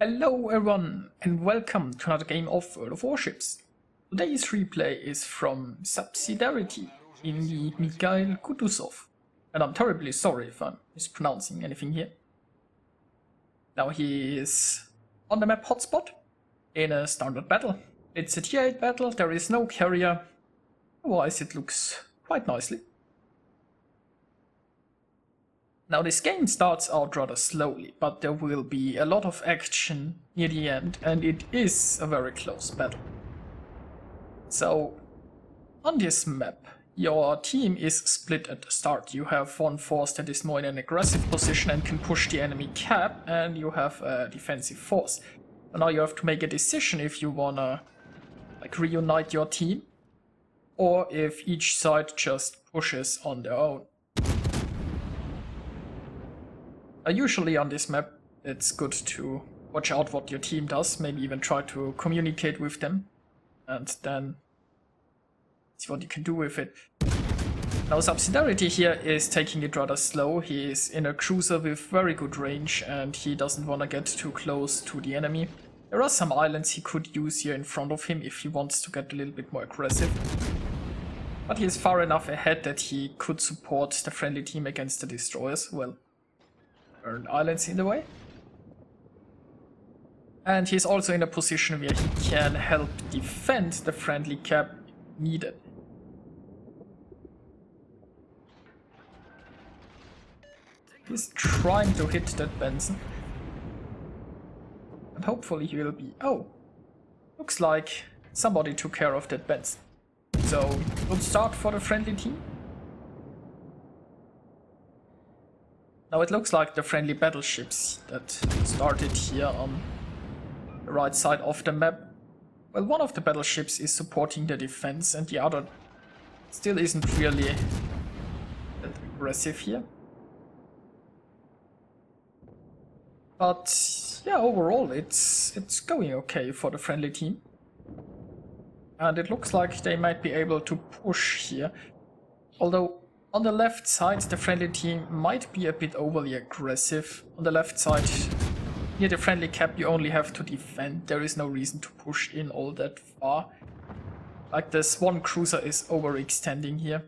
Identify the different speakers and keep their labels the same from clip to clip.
Speaker 1: Hello everyone and welcome to another game of World of Warships. Today's replay is from Subsidarity in the Mikhail Kutuzov. And I'm terribly sorry if I'm mispronouncing anything here. Now he is on the map hotspot in a standard battle. It's a tier 8 battle, there is no carrier, otherwise it looks quite nicely. Now this game starts out rather slowly, but there will be a lot of action near the end, and it is a very close battle. So, on this map, your team is split at the start. You have one force that is more in an aggressive position and can push the enemy cap, and you have a defensive force. So now you have to make a decision if you wanna reunite your team, or if each side just pushes on their own. Usually on this map, it's good to watch out what your team does, maybe even try to communicate with them, and then see what you can do with it. Now Subsidarity here is taking it rather slow. He is in a cruiser with very good range, and he doesn't want to get too close to the enemy. There are some islands he could use here in front of him if he wants to get a little bit more aggressive. But he is far enough ahead that he could support the friendly team against the destroyers. Well, islands in the way. And he's also in a position where he can help defend the friendly cap needed. He's trying to hit that Benson. And hopefully he will be... Oh! Looks like somebody took care of that Benson. So, good start for the friendly team. Now it looks like the friendly battleships that started here on the right side of the map. Well, one of the battleships is supporting the defense and the other still isn't really that aggressive here. But yeah, overall it's going okay for the friendly team. And it looks like they might be able to push here. Although on the left side, the friendly team might be a bit overly aggressive. On the left side, near the friendly cap, you only have to defend. There is no reason to push in all that far. Like this one cruiser is overextending here.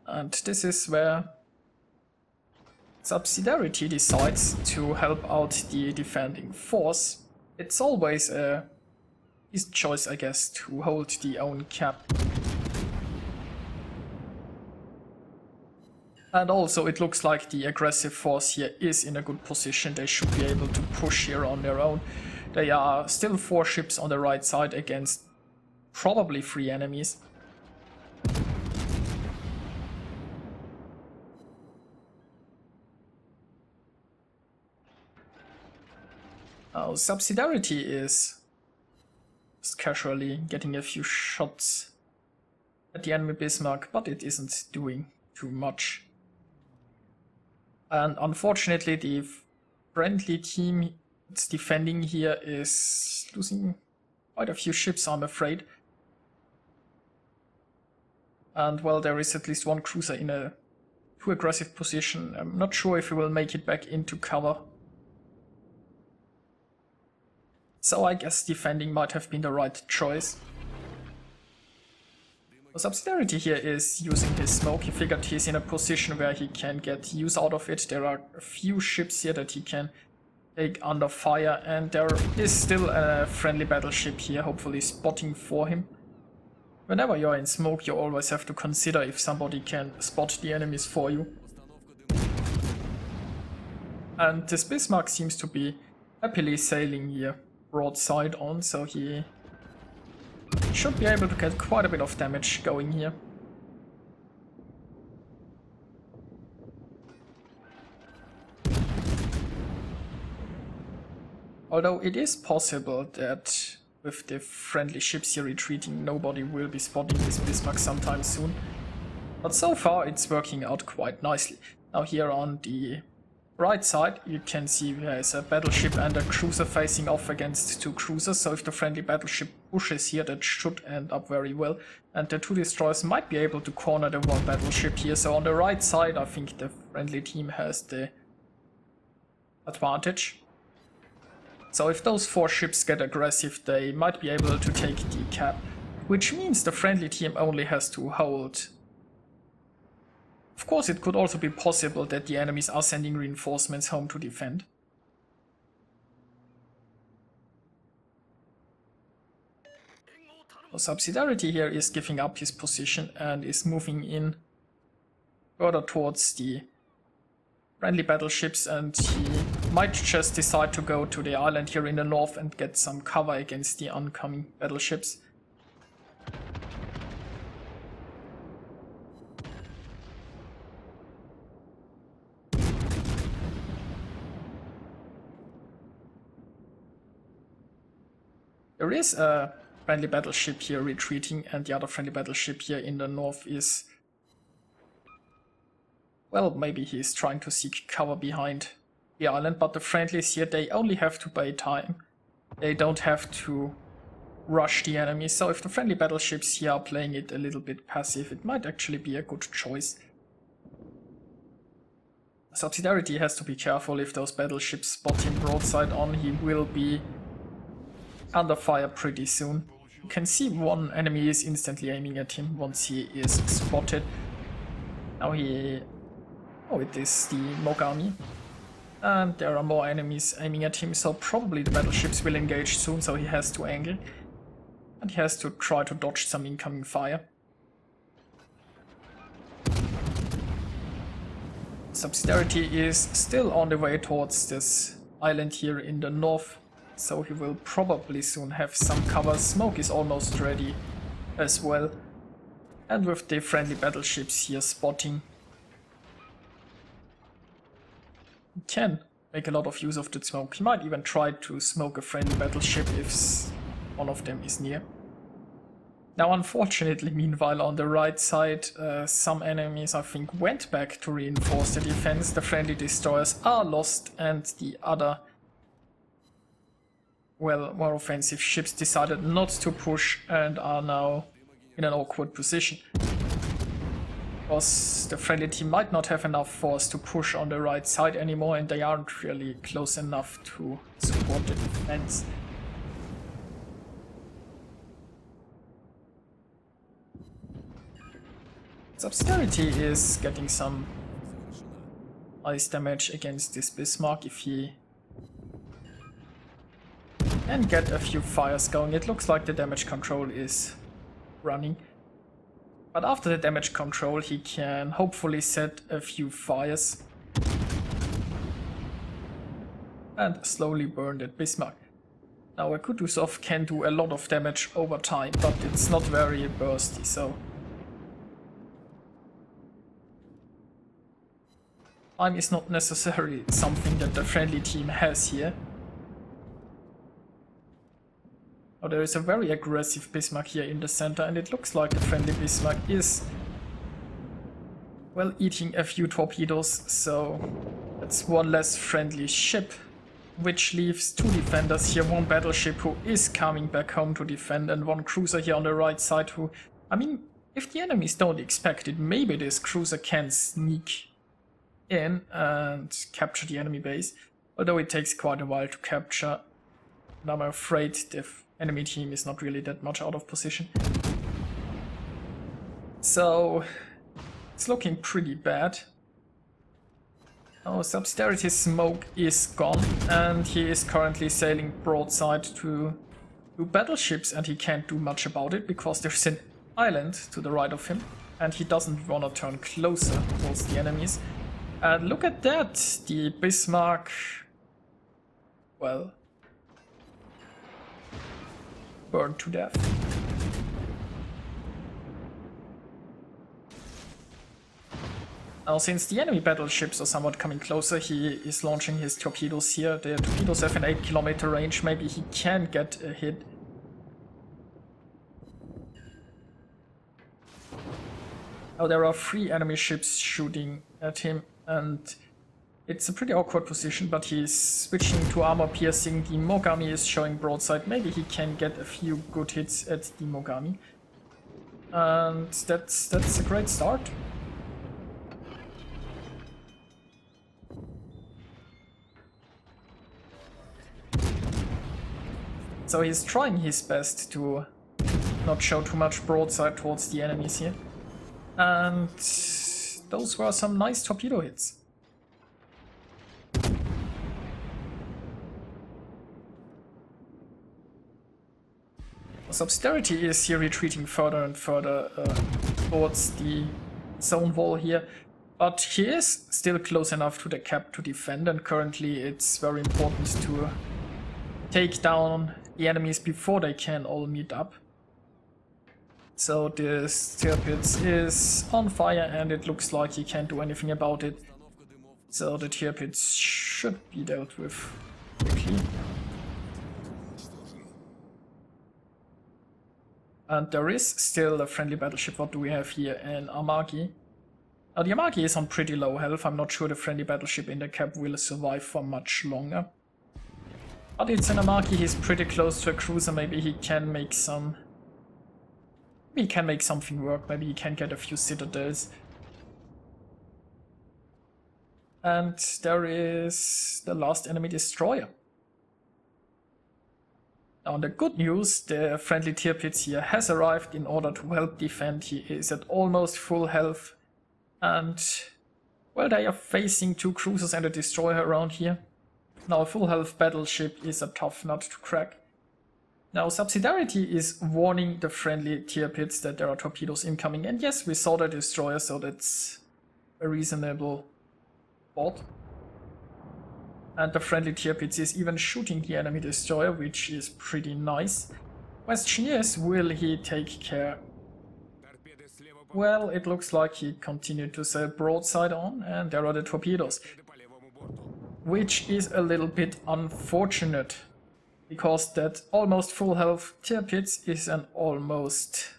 Speaker 1: And this is where Subsidarity decides to help out the defending force. It's always a his choice, I guess, to hold the own cap. And also it looks like the aggressive force here is in a good position. They should be able to push here on their own. There are still 4 ships on the right side against probably 3 enemies. Now Subsidarity is casually getting a few shots at the enemy Bismarck, but it isn't doing too much. And unfortunately the friendly team it's defending here is losing quite a few ships, I'm afraid. And well, there is at least one cruiser in a too aggressive position. I'm not sure if he will make it back into cover. So I guess defending might have been the right choice. Subsidarity here is using his smoke. He figured he's in a position where he can get use out of it. There are a few ships here that he can take under fire, and there is still a friendly battleship here, hopefully spotting for him. Whenever you're in smoke, you always have to consider if somebody can spot the enemies for you. And this Bismarck seems to be happily sailing here broadside on, so he should be able to get quite a bit of damage going here. Although it is possible that with the friendly ships here retreating, nobody will be spotting this Bismarck sometime soon. But so far it's working out quite nicely. Now here on the right side, you can see there's a battleship and a cruiser facing off against two cruisers, so if the friendly battleship pushes here, that should end up very well. And the two destroyers might be able to corner the one battleship here, so on the right side I think the friendly team has the advantage. So if those four ships get aggressive, they might be able to take the cap, which means the friendly team only has to hold. Of course, it could also be possible that the enemies are sending reinforcements home to defend. So subsidarity here is giving up his position and is moving in further towards the friendly battleships, and he might just decide to go to the island here in the north and get some cover against the oncoming battleships. There is a friendly battleship here retreating, and the other friendly battleship here in the north is... well, maybe he's trying to seek cover behind the island, but the friendlies here, they only have to buy time. They don't have to rush the enemy, so if the friendly battleships here are playing it a little bit passive, it might actually be a good choice. Subsidarity has to be careful. If those battleships spot him broadside on, he will be under fire pretty soon. You can see one enemy is instantly aiming at him once he is spotted. Now he... oh, it is the Mogami. And there are more enemies aiming at him, so probably the battleships will engage soon, so he has to angle. And he has to try to dodge some incoming fire. Subsidarity is still on the way towards this island here in the north, so he will probably soon have some cover. Smoke is almost ready as well. And with the friendly battleships here spotting, he can make a lot of use of the smoke. He might even try to smoke a friendly battleship if one of them is near. Now unfortunately, meanwhile, on the right side, some enemies I think went back to reinforce the defense. The friendly destroyers are lost, and the other, well, more offensive ships decided not to push and are now in an awkward position. Because the friendly team might not have enough force to push on the right side anymore, and they aren't really close enough to support the defense. Subsidarity is getting some ice damage against this Bismarck if he can get a few fires going. It looks like the damage control is running. But after the damage control, he can hopefully set a few fires and slowly burn that Bismarck. Now a Kutuzov can do a lot of damage over time, but it's not very bursty, so time is not necessarily something that the friendly team has here. Oh, there is a very aggressive Bismarck here in the center, and it looks like the friendly Bismarck is, well, eating a few torpedoes, so that's one less friendly ship, which leaves two defenders here, one battleship who is coming back home to defend, and one cruiser here on the right side who, I mean, if the enemies don't expect it, maybe this cruiser can sneak in and capture the enemy base, although it takes quite a while to capture, and I'm afraid the enemy team is not really that much out of position. So it's looking pretty bad. Oh, Subsidarity's smoke is gone, and he is currently sailing broadside to battleships, and he can't do much about it because there's an island to the right of him, and he doesn't want to turn closer towards the enemies. And look at that, the Bismarck, well, burned to death. Now, since the enemy battleships are somewhat coming closer, he is launching his torpedoes here. The torpedoes have an 8-kilometer range, maybe he can get a hit. Now there are 3 enemy ships shooting at him, and It's a pretty awkward position, but he's switching to armor piercing. The Mogami is showing broadside. Maybe he can get a few good hits at the Mogami. And that's a great start. So he's trying his best to not show too much broadside towards the enemies here. And those were some nice torpedo hits. Subsidarity is here retreating further and further towards the zone wall here, but he is still close enough to the cap to defend, and currently it's very important to take down the enemies before they can all meet up. So this Tirpitz is on fire and it looks like he can't do anything about it. So the Tirpitz should be dealt with quickly. And there is still a friendly battleship. What do we have here? An Amagi. Now the Amagi is on pretty low health. I'm not sure the friendly battleship in the cap will survive for much longer. But it's an Amagi, he's pretty close to a cruiser. Maybe he can make some... Maybe he can make something work. Maybe he can get a few citadels. And there is the last enemy destroyer. Now, the good news, the friendly Tirpitz here has arrived in order to help defend. He is at almost full health. And, well, they are facing two cruisers and a destroyer around here. Now, a full health battleship is a tough nut to crack. Now, subsidarity is warning the friendly Tirpitz that there are torpedoes incoming. And yes, we saw the destroyer, so that's a reasonable thought. And the friendly Tirpitz is even shooting the enemy destroyer, which is pretty nice. Question is, will he take care? Well, it looks like he continued to sail broadside on, and there are the torpedoes. Which is a little bit unfortunate, because that almost full health Tirpitz is an almost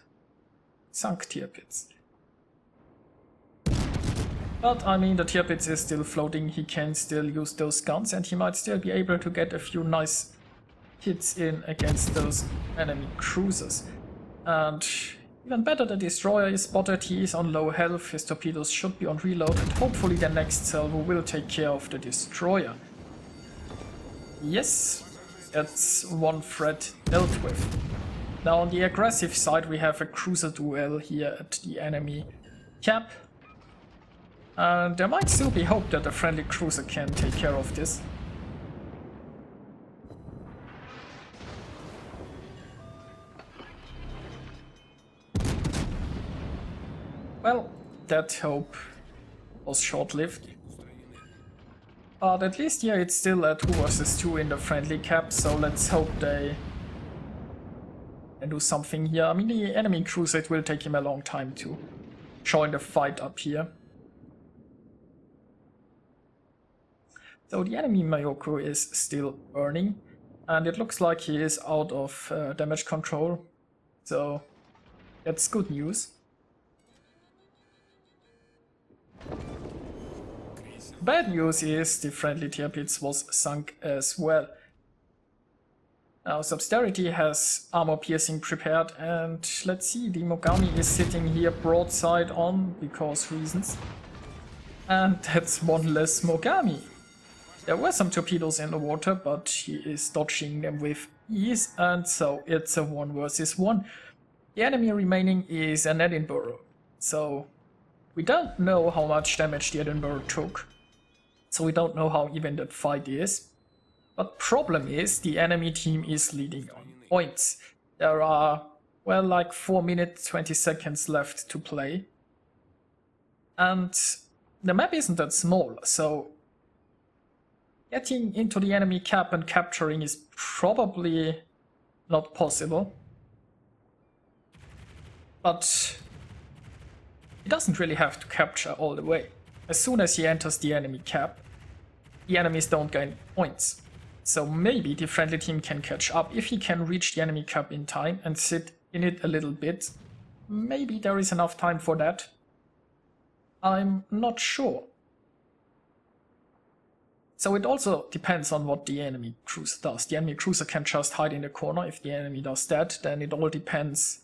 Speaker 1: sunk Tirpitz. But, I mean, the Tirpitz is still floating, he can still use those guns, and he might still be able to get a few nice hits in against those enemy cruisers. And even better, the destroyer is spotted, he is on low health, his torpedoes should be on reload, and hopefully the next salvo will take care of the destroyer. Yes, that's one threat dealt with. Now on the aggressive side we have a cruiser duel here at the enemy cap. There might still be hope that a friendly cruiser can take care of this. Well, that hope was short-lived. But at least here it's still a 2 versus 2 in the friendly cap, so let's hope they can do something here. I mean, the enemy cruiser, it will take him a long time to join the fight up here. So the enemy Mayoko is still burning, and it looks like he is out of damage control, so that's good news. Bad news is the friendly Tirpitz was sunk as well. Now subsidarity has armor piercing prepared, and let's see, the Mogami is sitting here broadside on because reasons. And that's one less Mogami. There were some torpedoes in the water, but he is dodging them with ease, and so it's a 1 versus 1. The enemy remaining is an Edinburgh, so we don't know how much damage the Edinburgh took. So we don't know how even that fight is. But problem is, the enemy team is leading on points. There are, well, like 4 minutes 20 seconds left to play. And the map isn't that small, so getting into the enemy cap and capturing is probably not possible. But he doesn't really have to capture all the way. As soon as he enters the enemy cap, the enemies don't gain points. So maybe the friendly team can catch up if he can reach the enemy cap in time and sit in it a little bit. Maybe there is enough time for that. I'm not sure. So it also depends on what the enemy cruiser does. The enemy cruiser can just hide in the corner. If the enemy does that, then it all depends.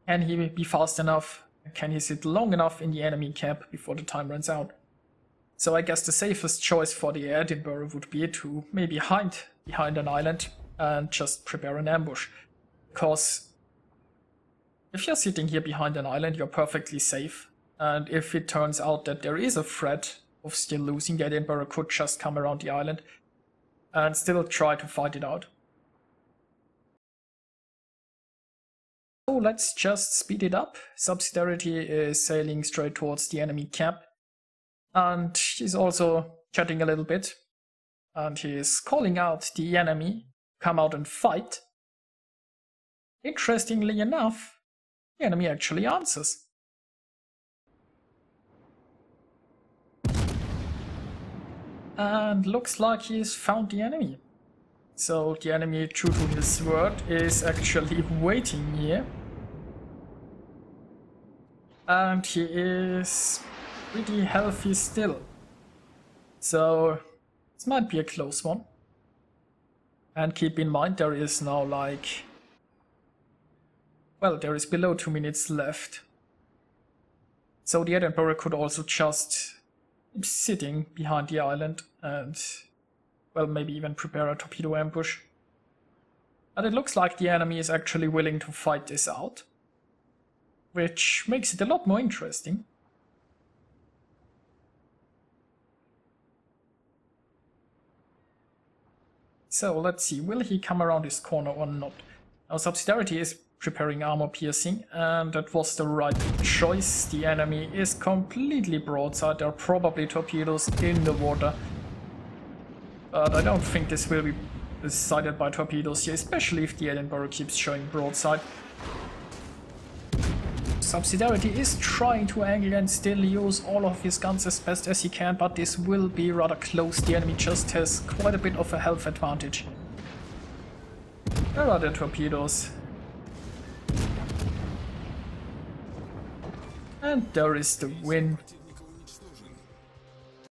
Speaker 1: Can he be fast enough? Can he sit long enough in the enemy camp before the time runs out? So I guess the safest choice for the Edinburgh would be to maybe hide behind an island and just prepare an ambush. Because if you're sitting here behind an island, you're perfectly safe. And if it turns out that there is a threat of still losing, the Edinburgh could just come around the island and still try to fight it out. So let's just speed it up. Subsidarity is sailing straight towards the enemy camp. And he's also chatting a little bit. And he is calling out the enemy, come out and fight. Interestingly enough, the enemy actually answers. And looks like he's found the enemy. So the enemy, true to his word, is actually waiting here. And he is pretty healthy still. So this might be a close one. And keep in mind there is now like... well, there is below 2 minutes left. So the Edinburgh could also just keep sitting behind the island and, well, maybe even prepare a torpedo ambush. And it looks like the enemy is actually willing to fight this out, which makes it a lot more interesting. So let's see, will he come around this corner or not? Now subsidarity is preparing armor piercing, and that was the right choice. The enemy is completely broadside. There are probably torpedoes in the water, but I don't think this will be decided by torpedoes here, especially if the Edinburgh keeps showing broadside. Subsidarity is trying to angle and still use all of his guns as best as he can, but this will be rather close. The enemy just has quite a bit of a health advantage. Where are the torpedoes? And there is the win.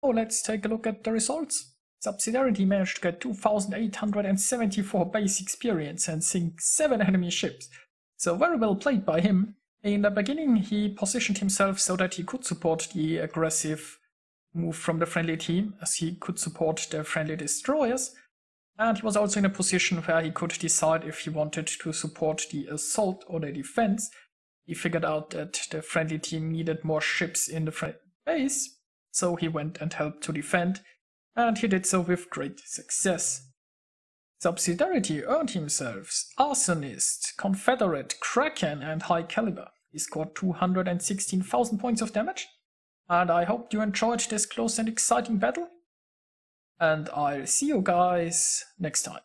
Speaker 1: Oh, let's take a look at the results. Subsidarity managed to get 2,874 base experience and sink 7 enemy ships. So very well played by him. In the beginning he positioned himself so that he could support the aggressive move from the friendly team, as he could support the friendly destroyers. And he was also in a position where he could decide if he wanted to support the assault or the defense. He figured out that the friendly team needed more ships in the friendly base, so he went and helped to defend, and he did so with great success. Subsidarity earned himself Arsonist, Confederate, Kraken and High Caliber. He scored 216,000 points of damage, and I hope you enjoyed this close and exciting battle. And I'll see you guys next time.